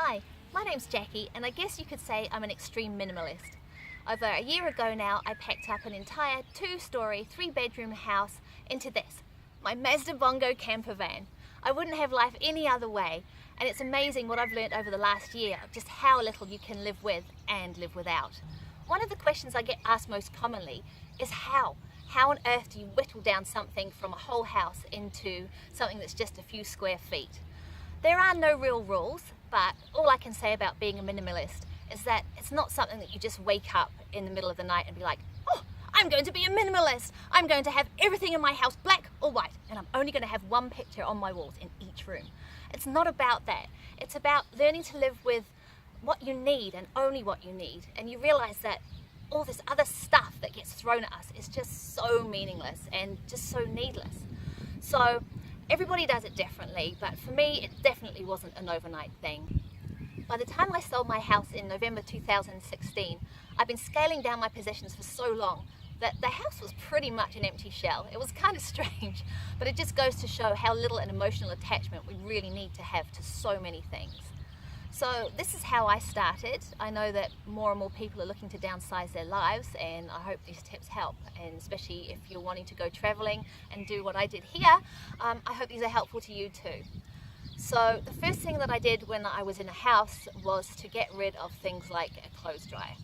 Hi, my name's Jackie, and I guess you could say I'm an extreme minimalist. Over a year ago now, I packed up an entire 2-story, 3-bedroom house into this, my Mazda Bongo camper van. I wouldn't have life any other way, and it's amazing what I've learned over the last year of just how little you can live with and live without. One of the questions I get asked most commonly is how? How on earth do you whittle down something from a whole house into something that's just a few square feet? There are no real rules, but all I can say about being a minimalist is that it's not something that you just wake up in the middle of the night and be like, oh, I'm going to be a minimalist. I'm going to have everything in my house black or white, and I'm only going to have one picture on my walls in each room. It's not about that. It's about learning to live with what you need and only what you need, and you realize that all this other stuff that gets thrown at us is just so meaningless and just so needless. So everybody does it differently, but for me it definitely wasn't an overnight thing. By the time I sold my house in November 2016, I'd been scaling down my possessions for so long that the house was pretty much an empty shell. It was kind of strange, but it just goes to show how little an emotional attachment we really need to have to so many things. So this is how I started. I know that more and more people are looking to downsize their lives, and I hope these tips help, and especially if you're wanting to go traveling and do what I did here, I hope these are helpful to you too. So the first thing that I did when I was in a house was to get rid of things like a clothes dryer.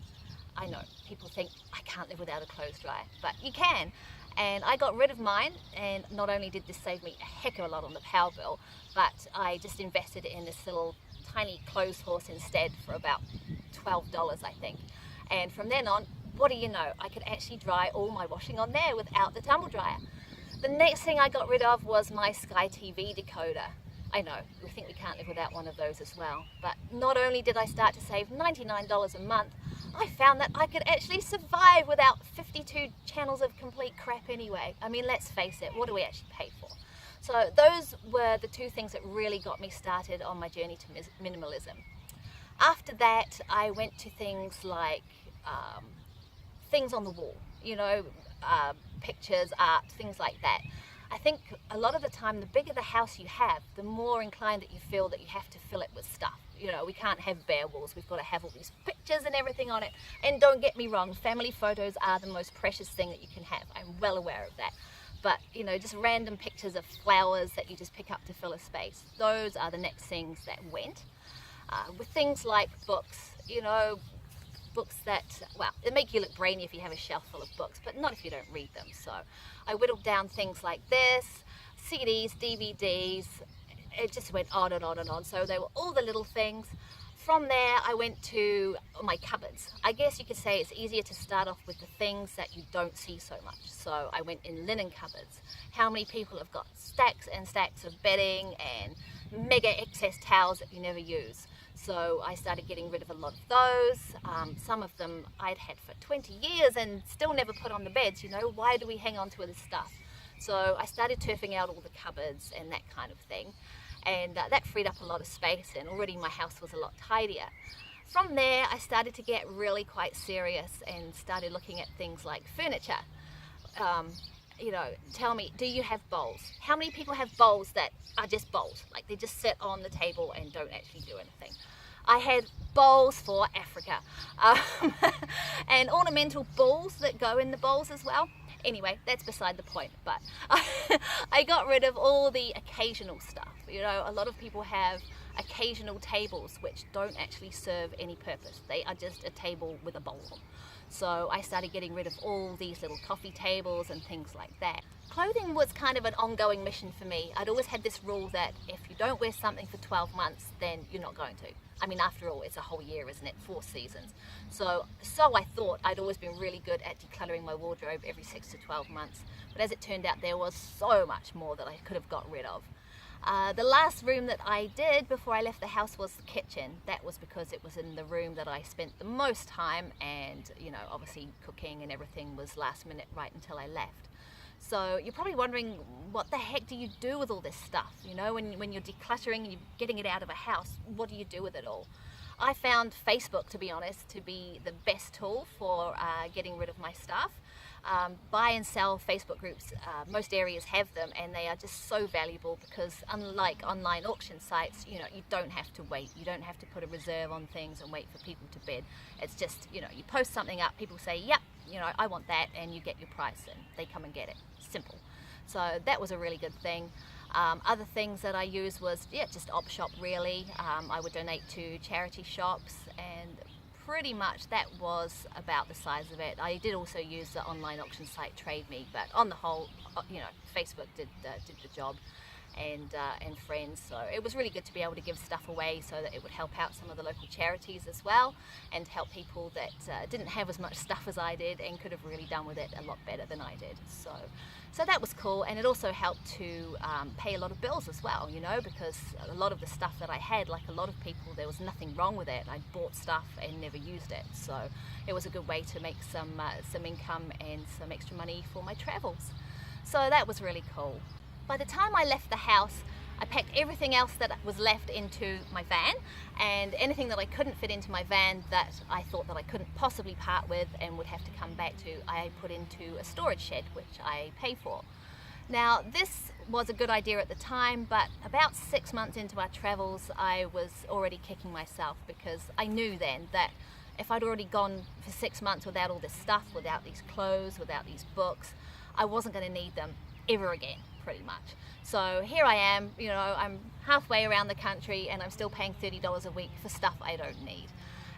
I know people think I can't live without a clothes dryer, but you can. And I got rid of mine, and not only did this save me a heck of a lot on the power bill, but I just invested in this little tiny clothes horse instead for about $12, I think. And from then on, what do you know, I could actually dry all my washing on there without the tumble dryer. The next thing I got rid of was my Sky TV decoder. I know, we think we can't live without one of those as well, but not only did I start to save $99 a month, I found that I could actually survive without 52 channels of complete crap anyway. I mean, let's face it, what do we actually pay for? So those were the two things that really got me started on my journey to minimalism. After that, I went to things like things on the wall, you know, pictures, art, things like that. I think a lot of the time, the bigger the house you have, the more inclined that you feel that you have to fill it with stuff. You know, we can't have bare walls, we've got to have all these pictures and everything on it. And don't get me wrong, family photos are the most precious thing that you can have. I'm well aware of that. But, you know, just random pictures of flowers that you just pick up to fill a space, those are the next things that went. With things like books, you know, books that, well, they make you look brainy if you have a shelf full of books, but not if you don't read them. So I whittled down things like this, CDs, DVDs, it just went on and on and on. So they were all the little things. From there, I went to my cupboards. I guess you could say it's easier to start off with the things that you don't see so much. So I went in linen cupboards. How many people have got stacks and stacks of bedding and mega excess towels that you never use? So I started getting rid of a lot of those. Some of them I'd had for 20 years and still never put on the beds. You know, why do we hang on to this stuff? So I started turfing out all the cupboards and that kind of thing. And that freed up a lot of space, and already my house was a lot tidier. From there, I started to get really quite serious and started looking at things like furniture. You know, tell me, do you have bowls? How many people have bowls that are just bowls? Like they just sit on the table and don't actually do anything. I had bowls for Africa, and ornamental balls that go in the bowls as well. Anyway, that's beside the point, but I got rid of all the occasional stuff. You know, a lot of people have occasional tables which don't actually serve any purpose. They are just a table with a bowl on. So I started getting rid of all these little coffee tables and things like that. Clothing was kind of an ongoing mission for me. I'd always had this rule that if you don't wear something for 12 months, then you're not going to. I mean, after all, it's a whole year, isn't it? 4 seasons. So I thought I'd always been really good at decluttering my wardrobe every 6 to 12 months. But as it turned out, there was so much more that I could have got rid of. The last room that I did before I left the house was the kitchen. That was because it was in the room that I spent the most time, and, you know, obviously cooking and everything was last minute right until I left. So you're probably wondering, what the heck do you do with all this stuff? You know, when you're decluttering and you're getting it out of a house, what do you do with it all? I found Facebook, to be honest, to be the best tool for getting rid of my stuff. Buy and sell Facebook groups, most areas have them, and they are just so valuable because unlike online auction sites, you don't have to wait. You don't have to put a reserve on things and wait for people to bid. It's just, you post something up, people say, yep, I want that, and you get your price and they come and get it. Simple. So that was a really good thing. Other things that I used was, just op shop really. I would donate to charity shops, and pretty much that was about the size of it. I did also use the online auction site Trade Me, but on the whole, Facebook did the job, and friends. So it was really good to be able to give stuff away so that it would help out some of the local charities as well, and help people that didn't have as much stuff as I did and could have really done with it a lot better than I did. So that was cool, and it also helped to pay a lot of bills as well, because a lot of the stuff that I had, like a lot of people, there was nothing wrong with it. I bought stuff and never used it, so it was a good way to make some income and some extra money for my travels. So that was really cool. By the time I left the house, I packed everything else that was left into my van, and anything that I couldn't fit into my van that I thought that I couldn't possibly part with and would have to come back to, I put into a storage shed, which I pay for. Now, this was a good idea at the time, but about 6 months into our travels, I was already kicking myself, because I knew then that if I'd already gone for 6 months without all this stuff, without these clothes, without these books, I wasn't going to need them ever again, pretty much. So here I am, I'm halfway around the country and I'm still paying $30 a week for stuff I don't need.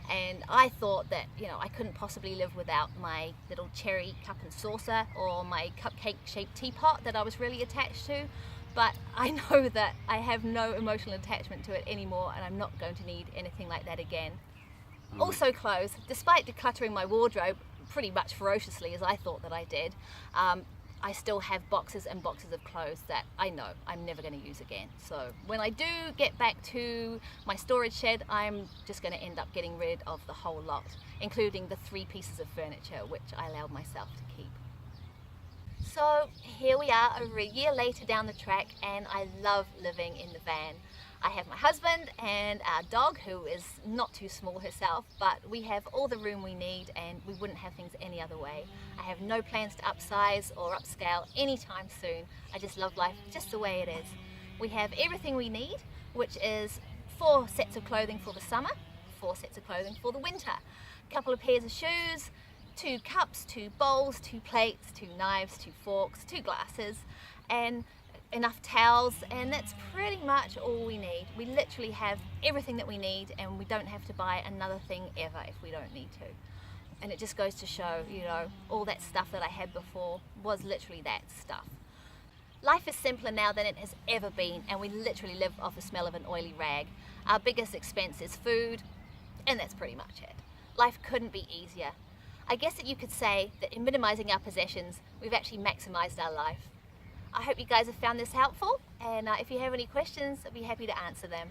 And I thought that, I couldn't possibly live without my little cherry cup and saucer or my cupcake shaped teapot that I was really attached to. But I know that I have no emotional attachment to it anymore, and I'm not going to need anything like that again. Also clothes. Despite decluttering my wardrobe pretty much ferociously, as I thought that I did, I still have boxes and boxes of clothes that I know I'm never going to use again. So when I do get back to my storage shed, I'm just going to end up getting rid of the whole lot, including the 3 pieces of furniture which I allowed myself to keep. So here we are, over a year later down the track, and I love living in the van. I have my husband and our dog, who is not too small herself, but we have all the room we need, and we wouldn't have things any other way. I have no plans to upsize or upscale anytime soon. I just love life just the way it is. We have everything we need, which is 4 sets of clothing for the summer, 4 sets of clothing for the winter, a couple of pairs of shoes, 2 cups, 2 bowls, 2 plates, 2 knives, 2 forks, 2 glasses, and enough towels, and that's pretty much all we need. We literally have everything that we need, and we don't have to buy another thing ever if we don't need to. And it just goes to show, all that stuff that I had before was literally that stuff. Life is simpler now than it has ever been, and we literally live off the smell of an oily rag. Our biggest expense is food, and that's pretty much it. Life couldn't be easier. I guess that you could say that in minimizing our possessions, we've actually maximized our life. I hope you guys have found this helpful, and if you have any questions, I'd be happy to answer them.